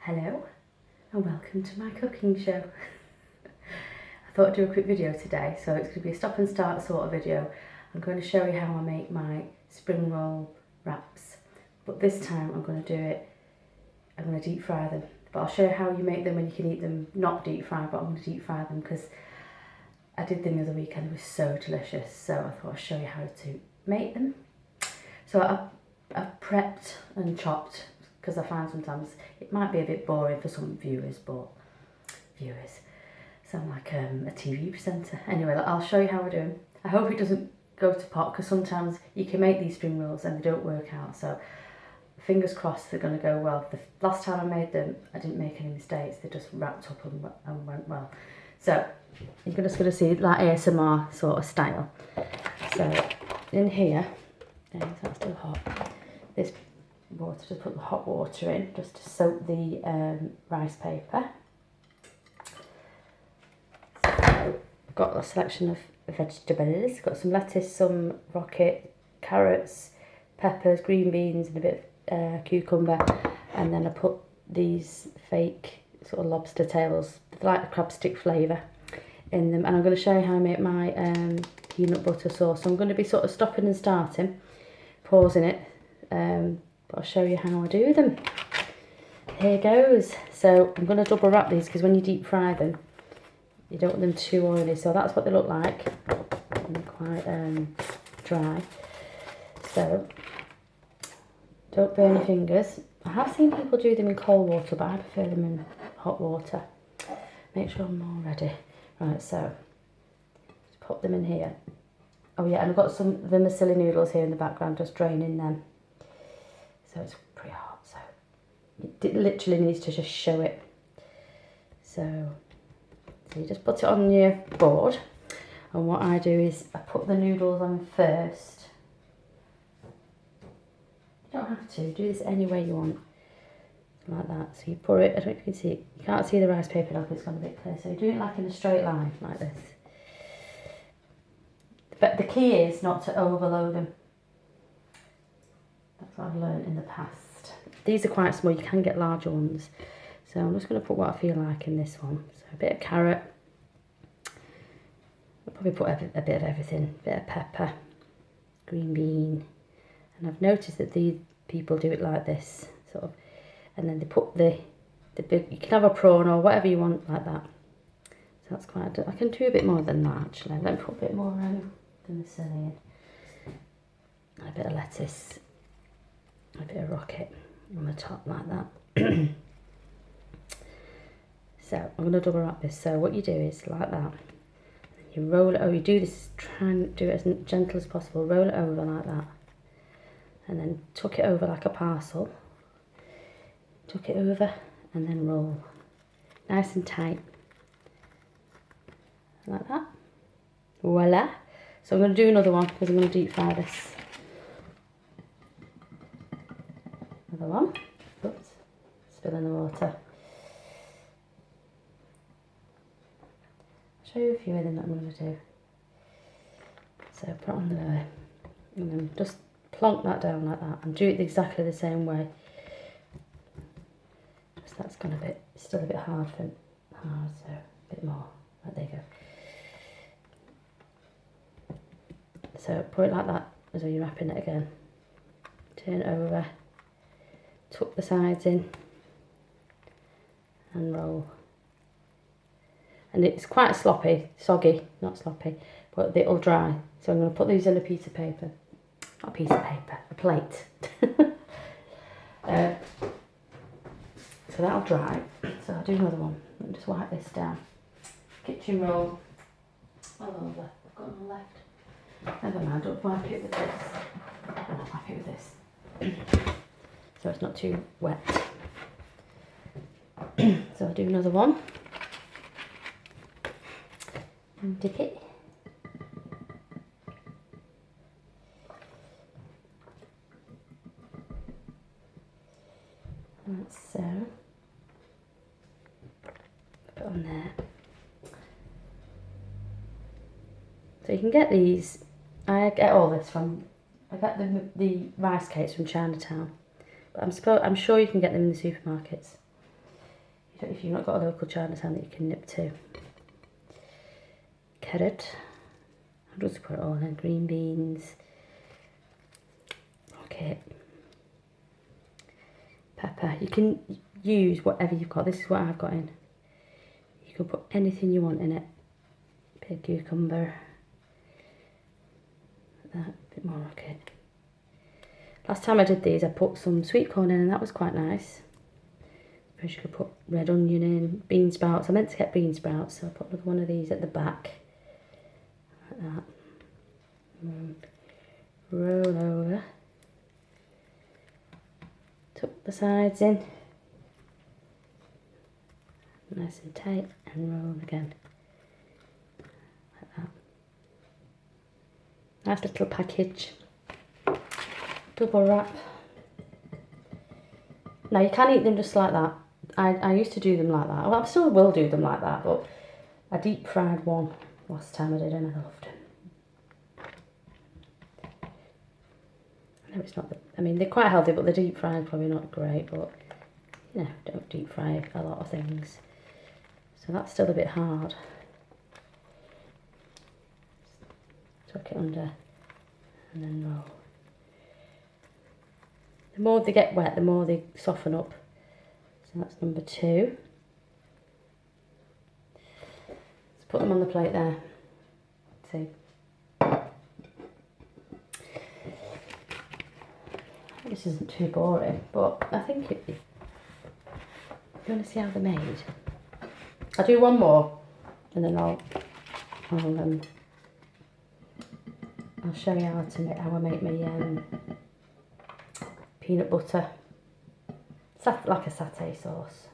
Hello and welcome to my cooking show. I thought I'd do a quick video today, so it's going to be a stop and start sort of video. I'm going to show you how I make my spring roll wraps, but this time I'm going to deep fry them. But I'll show you how you make them when you can eat them not deep fried, but I'm going to deep fry them because I did them the other week and they were so delicious, so I thought I'd show you how to make them. So I've prepped and chopped, because I find sometimes it might be a bit boring for some viewers, sound like a TV presenter. Anyway, I'll show you how I do them. I hope it doesn't go to pot, because sometimes you can make these spring rolls and they don't work out, so fingers crossed they're going to go well. The last time I made them, I didn't make any mistakes, they just wrapped up and went well. So you're just going to see like ASMR sort of style. So in here, that's still hot, this water, just put the hot water in just to soak the rice paper. So I've got a selection of vegetables, got some lettuce, some rocket, carrots, peppers, green beans and a bit of cucumber, and then I put these fake sort of lobster tails, like the crab stick flavour in them, and I'm going to show you how I make my peanut butter sauce. So I'm going to be sort of stopping and starting, pausing it, but I'll show you how I do them. Here goes. So I'm going to double wrap these because when you deep fry them, you don't want them too oily. So that's what they look like. And they're quite dry. So don't burn your fingers. I have seen people do them in cold water, but I prefer them in hot water. Make sure I'm all ready. Right, so just put them in here. Oh yeah, and I've got some vermicelli noodles here in the background, just draining them. So it's pretty hot, so it literally needs to just show it. So you just put it on your board, and what I do is I put the noodles on first. You don't have to, do this any way you want, like that. So you pour it, I don't know if you can see it, you can't see the rice paper now because it's gone a bit clear, so you do it like in a straight line, like this. But the key is not to overload them. That's what I've learned in the past. These are quite small, you can get larger ones. So I'm just going to put what I feel like in this one. So a bit of carrot. I'll probably put a bit of everything. A bit of pepper, green bean. And I've noticed that these people do it like this, sort of. And then they put the big, you can have a prawn or whatever you want like that. So that's quite, I can do a bit more than that actually. Let me put a bit more vermicelli in. And a bit of lettuce. A bit of rocket on the top like that. So I'm going to double wrap this. So what you do is like that. You roll it over. You do this, try and do it as gentle as possible. Roll it over like that. And then tuck it over like a parcel. Tuck it over and then roll. Nice and tight. Like that. Voila. So I'm going to do another one because I'm going to deep fry this. Another one. Oops. Spilling the water. I'll show you a few of them that I'm going to do. So put it on there. And then just plonk that down like that. And do it exactly the same way. Just that's gone a bit, still a bit hard, so a bit more. Right, there you go. So put it like that as though you're wrapping it again. Turn it over. Tuck the sides in and roll. And it's quite sloppy, soggy, not sloppy, but it'll dry. So I'm going to put these on a piece of paper. Not a piece of paper, a plate. So that'll dry. So I'll do another one. Let me just wipe this down. Kitchen roll. All over. I've got none left. Never mind, don't wipe it with this. I'll wipe it with this. So it's not too wet. So I'll do another one. And dip it. Like so. Put it on there. So you can get these, I get all this from, I get the rice cakes from Chinatown. But I'm sure you can get them in the supermarkets. if you've not got a local Chinatown that you can nip to. Carrot. I'll just put it all in. Green beans. Okay. Pepper. You can use whatever you've got. This is what I've got in. You can put anything you want in it. Bit of cucumber. That, a bit more rocket. Last time I did these, I put some sweet corn in and that was quite nice. Suppose you could put red onion in, bean sprouts. I meant to get bean sprouts, so I put another one of these at the back. Like that. And roll over. Tuck the sides in. Nice and tight, and roll again. Like that. Nice little package. Double wrap. Now you can eat them just like that. I used to do them like that. Well, I still will do them like that, but I deep fried one last time I did and I loved them. I know it's not, I mean, they're quite healthy, but the deep fried probably not great, but you know, don't deep fry a lot of things. So that's still a bit hard. Tuck it under and then roll. The more they get wet, the more they soften up. So that's number 2. Let's put them on the plate there. See. This isn't too boring, but I think if you want to see how they're made, I'll do one more and then I'll show you how I make my peanut butter, like a satay sauce.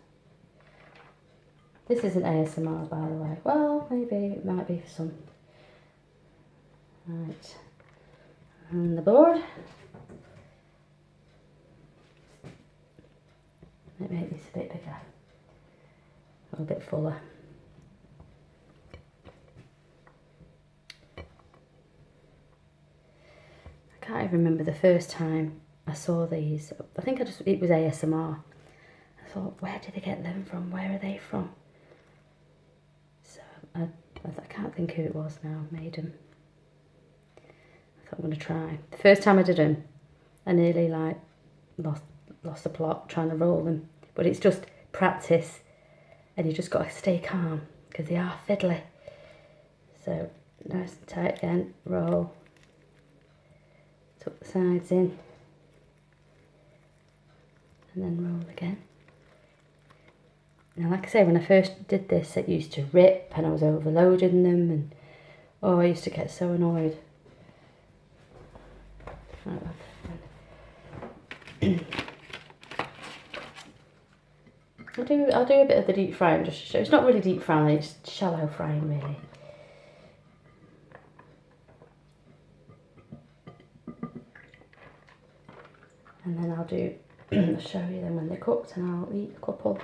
This isn't ASMR, by the way. Well, maybe it might be for some. Right, and the board. Let me make this a bit bigger, a little bit fuller. I can't even remember the first time I saw these. I think it was ASMR. I thought, where did they get them from? Where are they from? So I can't think who it was now made them. I thought I'm going to try. The first time I did them, I nearly like lost the plot trying to roll them. But it's just practice, and you just got to stay calm because they are fiddly. So nice and tight again. Roll. Tuck the sides in. And then roll again. Now, like I say, when I first did this, it used to rip and I was overloading them, and oh, I used to get so annoyed. I'll do a bit of the deep frying just to show. It's not really deep frying, it's shallow frying really. And then I'll show you them when they're cooked, and I'll eat a couple.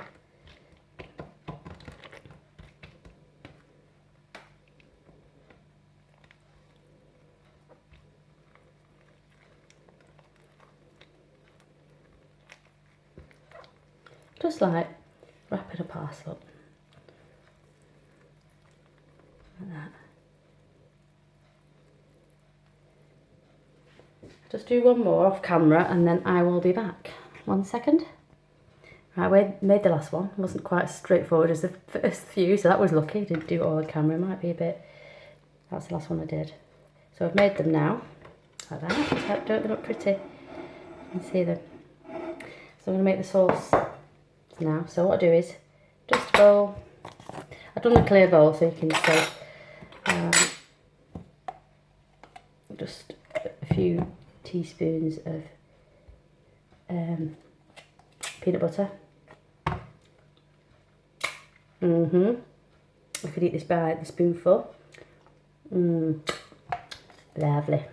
Just like wrapping a parcel up. Like that. Just do one more off camera and then I will be back. 1 second. Right, I made the last one. It wasn't quite as straightforward as the first few, so that was lucky. I didn't do it all on camera. It might be a bit... That's the last one I did. So I've made them now. Like that. Don't they look pretty? You can see them. So I'm going to make the sauce now. So what I do is just a bowl. I've done a clear bowl so you can see. Just a few teaspoons of peanut butter. I could eat this by the spoonful. Lovely.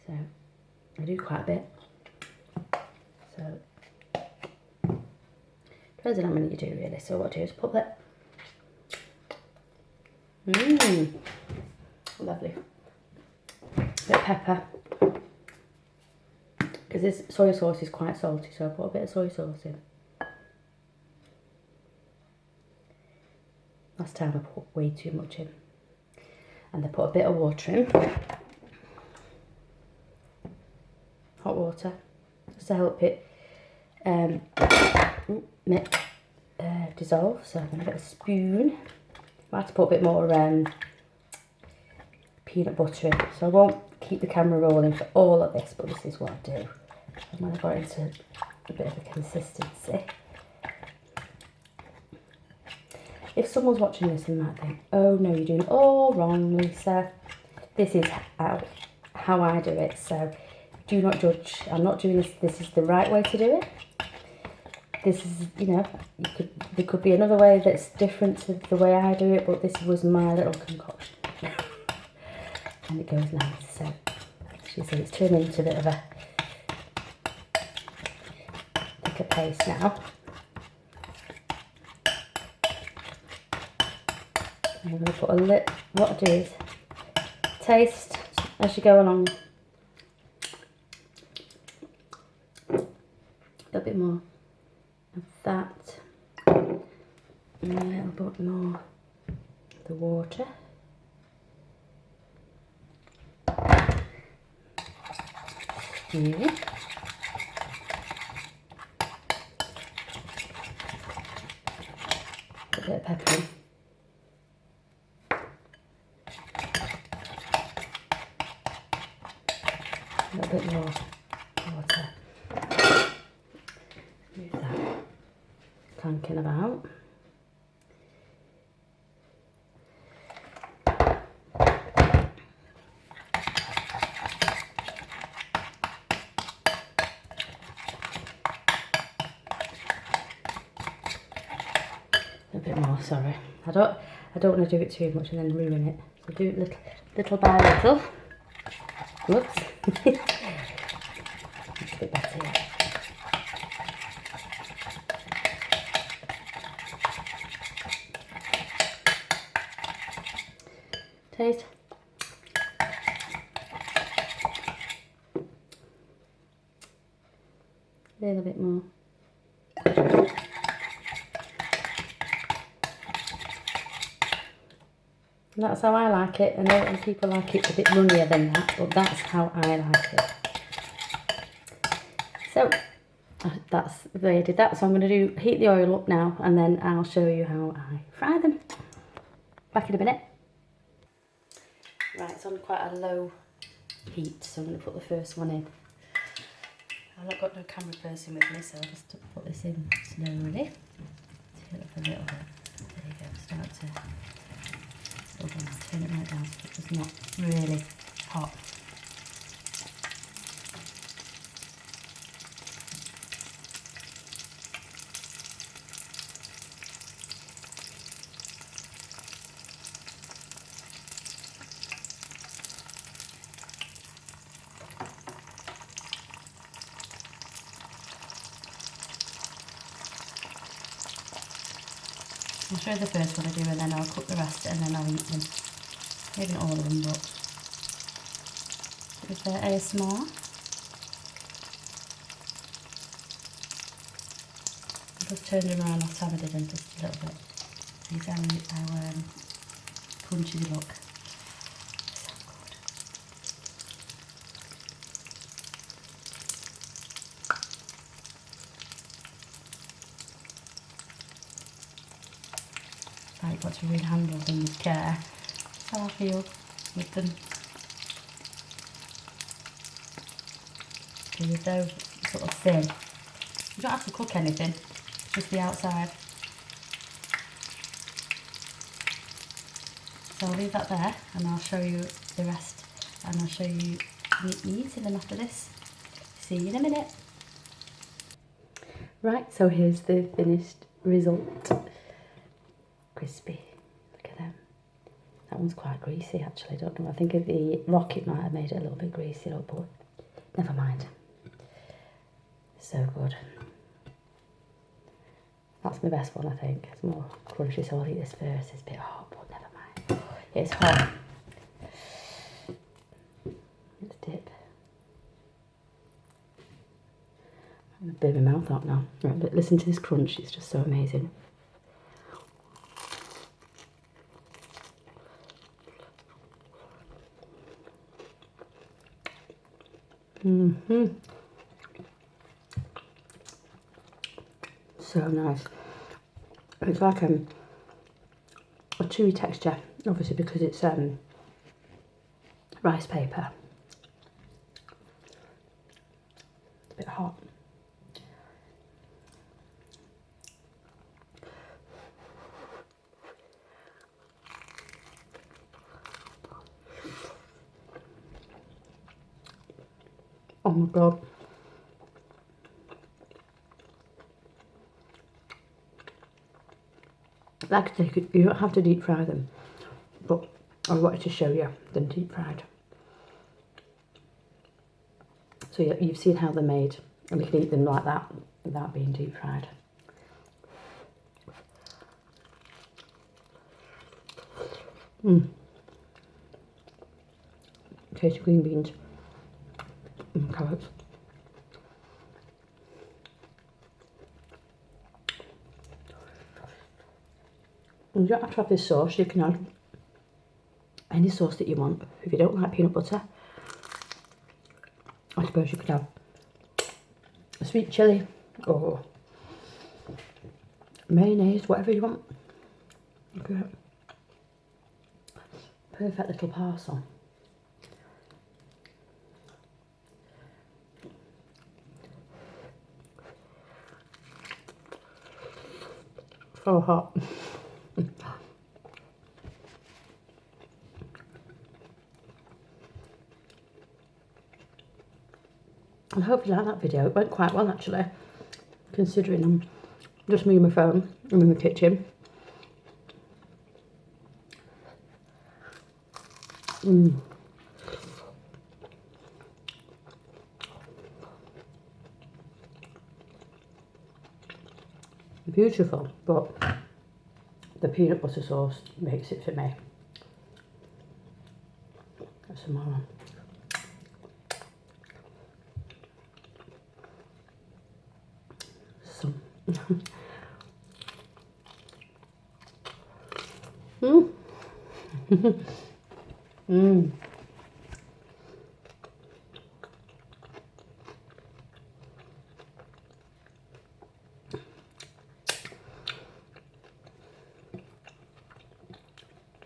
So I do quite a bit. So depends on how many you do really. So what I do is put that. Lovely. Bit of pepper. because this soy sauce is quite salty, so I put a bit of soy sauce in. Last time I put way too much in. And I put a bit of water in. Hot water, just to help it dissolve. So I'm going to get a spoon. I have to put a bit more peanut butter in. So I won't keep the camera rolling for all of this, but this is what I do. And when I got into a bit of a consistency. If someone's watching this and might think, oh no, you're doing it all wrong, Lisa. This is how I do it, so do not judge. I'm not doing this. This is the right way to do it. This is, you know, there could be another way that's different to the way I do it, but this was my little concoction. And it goes nice. So, as you see, it's turning into a bit of a thicker paste now. I'm going to put a what I do is taste as you go along. A little bit more of that. And a little bit more of the water. Stew. A bit of pepper in. A little bit more water. Move that clanking about. A bit more, sorry. I don't want to do it too much and then ruin it. So do it little by little. Whoops. That's a bit better, yeah. Taste. A little bit more. And that's how I like it. I know some people like it a bit runnier than that, but that's how I like it. So that's the way I did that. So I'm going to heat the oil up now, and then I'll show you how I fry them. Back in a minute. Right, it's on quite a low heat, so I'm going to put the first one in. I've not got no camera person with me, so I'll just put this in slowly. Turn it up a little bit. There you go. Start to turn it right down so it's not really hot. I'll show you the first one I do, and then I'll cook the rest, and then I'll eat them. Maybe not all of them, but with the ASMR. I just turned them around last time I did them just a little bit. See how punchy they look. So good. Like you've got to really handle them with care. That's how I feel with them. Okay, with those sort of thin, you don't have to cook anything, just the outside. So I'll leave that there, and I'll show you the rest, and I'll show you me eating them after this. See you in a minute. Right, so here's the finished result. Crispy. Look at them. That one's quite greasy actually, I don't know. I think the rocket might have made it a little bit greasy, but never mind. So good. That's my best one, I think. It's more crunchy, so I'll eat this first. It's a bit hot, but never mind. It's hot. Let's dip. spit my mouth out now. Right, but listen to this crunch, it's just so amazing. So nice. It's like a chewy texture, obviously because it's rice paper. It's a bit hot. Oh my god. Like I say, you don't have to deep fry them, but I wanted to show you them deep fried. So you've seen how they're made, and you can eat them like that without being deep fried. Tasty green beans and carrots. And you don't have to have this sauce, you can add any sauce that you want. If you don't like peanut butter, I suppose you could have a sweet chilli or mayonnaise, whatever you want. Okay. Perfect little parcel. So hot. I hope you like that video. It went quite well actually, considering I'm just me and my phone. I'm in the kitchen. Beautiful, but the peanut butter sauce makes it for me. Got some more on. Some.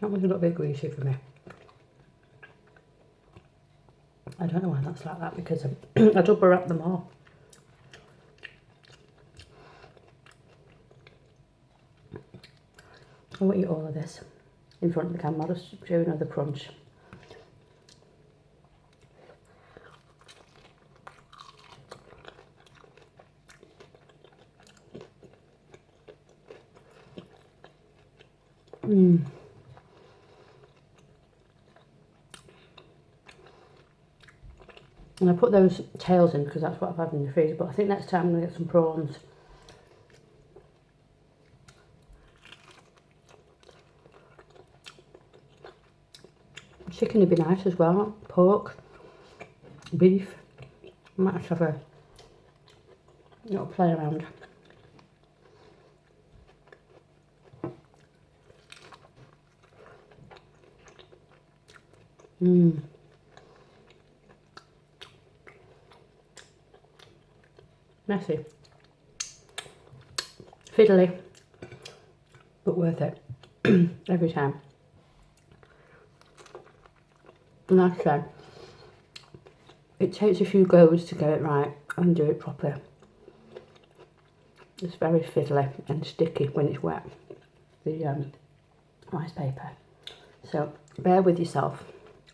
That was a little bit greasy for me. I don't know why that's like that, because I double wrap them all. I won't eat all of this in front of the camera. I'll just show you another crunch. And I put those tails in because that's what I've had in the freezer, but I think next time I'm going to get some prawns. Chicken would be nice as well, pork, beef. I might have to have a little play around. Messy. Fiddly, but worth it every time. And like I said, it takes a few goes to get it right and do it properly. It's very fiddly and sticky when it's wet, the rice paper. So bear with yourself.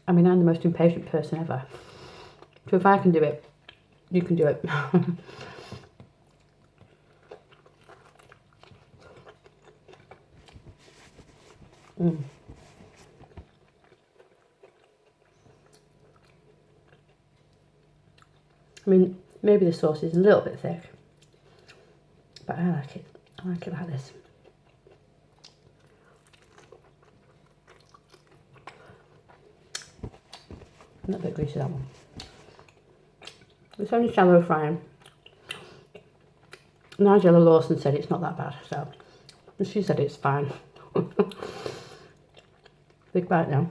I mean, I'm the most impatient person ever. So if I can do it, you can do it. I mean, maybe the sauce is a little bit thick, but I like it. I like it like this. A little bit greasy, that one. It's only shallow frying. Nigella Lawson said it's not that bad, so she said it's fine. Big bite now.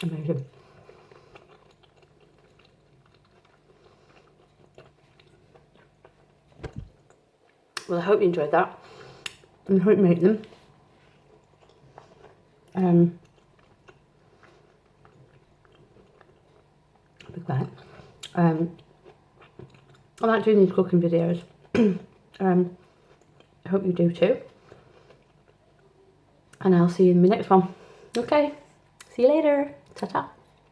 Amazing. Well, I hope you enjoyed that, and I hope you make them. Big bite. I like doing these cooking videos. I hope you do too. And I'll see you in my next one. Okay, see you later. Ta-ta.